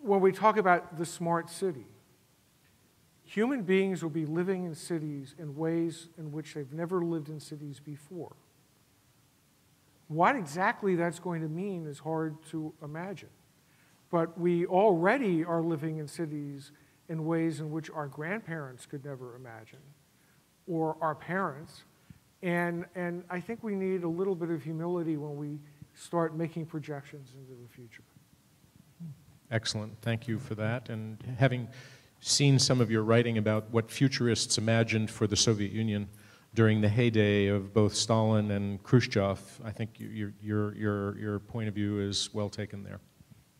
when we talk about the smart city, human beings will be living in cities in ways in which they've never lived in cities before. What exactly that's going to mean is hard to imagine. But we already are living in cities in ways in which our grandparents could never imagine, or our parents. And I think we need a little bit of humility when we start making projections into the future. Excellent. Thank you for that. And having seen some of your writing about what futurists imagined for the Soviet Union during the heyday of both Stalin and Khrushchev, I think your point of view is well taken there.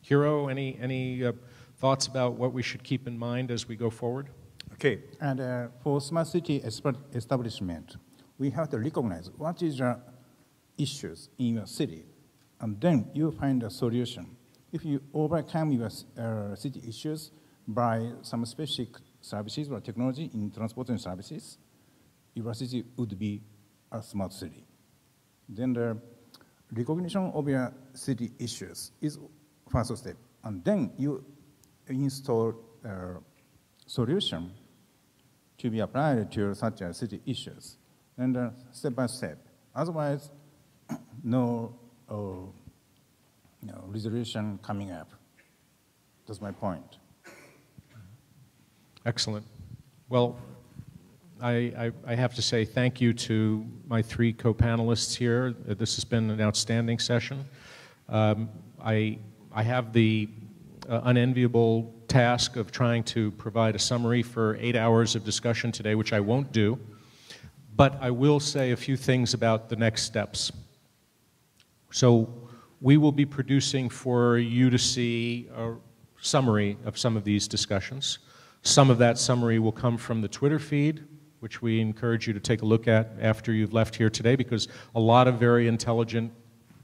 Hiro, any thoughts about what we should keep in mind as we go forward? Okay, and for smart city establishment, we have to recognize what is the issues in your city, and then you find a solution. If you overcome your city issues, by some specific services or technology in transportation services, your city would be a smart city. Then the recognition of your city issues is first step. And then you install a solution to be applied to such as city issues. And step by step. Otherwise, no resolution coming up. That's my point. Excellent. Well, I have to say thank you to my three co-panelists here. This has been an outstanding session. I have the unenviable task of trying to provide a summary for 8 hours of discussion today, which I won't do. But I will say a few things about the next steps. So we will be producing for you to see a summary of some of these discussions. Some of that summary will come from the Twitter feed, which we encourage you to take a look at after you've left here today, because a lot of very intelligent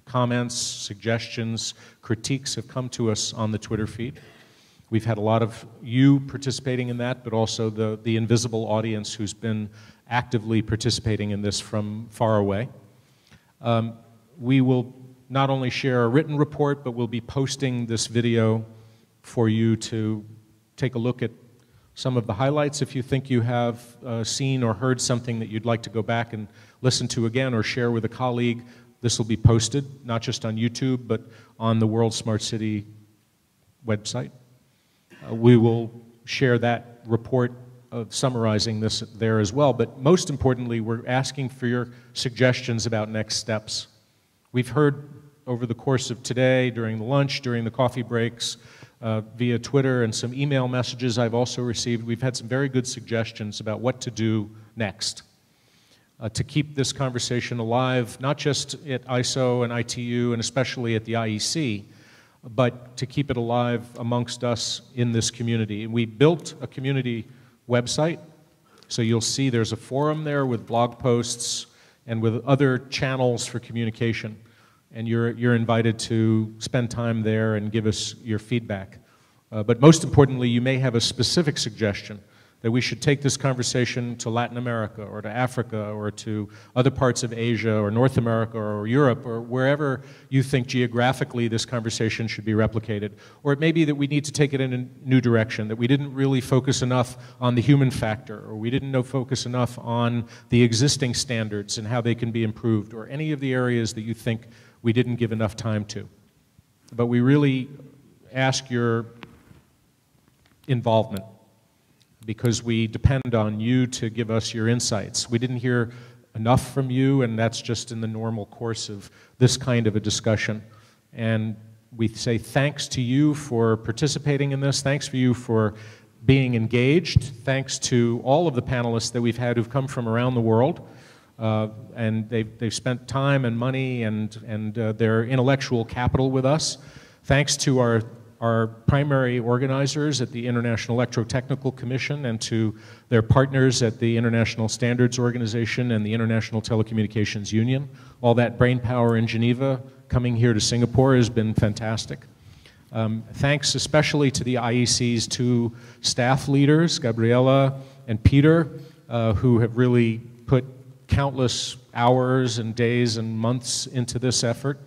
comments, suggestions, critiques have come to us on the Twitter feed. We've had a lot of you participating in that, but also the invisible audience who's been actively participating in this from far away. We will not only share a written report, but we'll be posting this video for you to take a look at some of the highlights. If you think you have seen or heard something that you'd like to go back and listen to again or share with a colleague, this will be posted, not just on YouTube, but on the World Smart City website. We will share that report of summarizing this there as well, but most importantly, we're asking for your suggestions about next steps. We've heard over the course of today, during the lunch, during the coffee breaks, via Twitter and some email messages I've also received, we've had some very good suggestions about what to do next to keep this conversation alive, not just at ISO and ITU and especially at the IEC, but to keep it alive amongst us in this community. And we built a community website, so you'll see there's a forum there with blog posts and with other channels for communication. And you're invited to spend time there and give us your feedback. But most importantly, you may have a specific suggestion that we should take this conversation to Latin America or to Africa or to other parts of Asia or North America or Europe or wherever you think geographically this conversation should be replicated. Or it may be that we need to take it in a new direction, that we didn't really focus enough on the human factor, or we didn't focus enough on the existing standards and how they can be improved, or any of the areas that you think we didn't give enough time to. But we really ask your involvement because we depend on you to give us your insights. We didn't hear enough from you, and that's just in the normal course of this kind of a discussion. And we say thanks to you for participating in this. Thanks for you for being engaged. Thanks to all of the panelists that we've had who've come from around the world. And they've spent time and money and their intellectual capital with us. Thanks to our primary organizers at the International Electrotechnical Commission and to their partners at the International Standards Organization and the International Telecommunications Union. All that brain power in Geneva coming here to Singapore has been fantastic. Thanks especially to the IEC's two staff leaders, Gabriela and Peter, who have really put countless hours and days and months into this effort.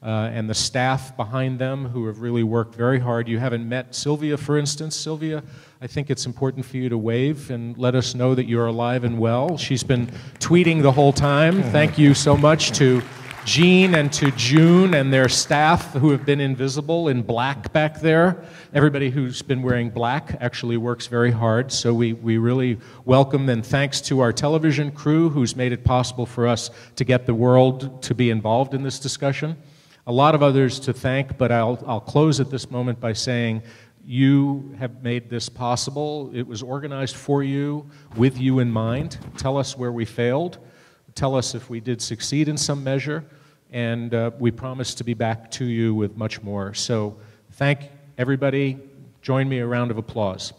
And the staff behind them who have really worked very hard. You haven't met Sylvia, for instance. Sylvia, I think it's important for you to wave and let us know that you're alive and well. She's been tweeting the whole time. Thank you so much to Jean and to June and their staff who have been invisible in black back there. Everybody who's been wearing black actually works very hard, so we really welcome them. Thanks to our television crew who's made it possible for us to get the world to be involved in this discussion. A lot of others to thank, but I'll close at this moment by saying you have made this possible. It was organized for you, with you in mind. Tell us where we failed. Tell us if we did succeed in some measure, and we promise to be back to you with much more. So thank everybody. Join me a round of applause.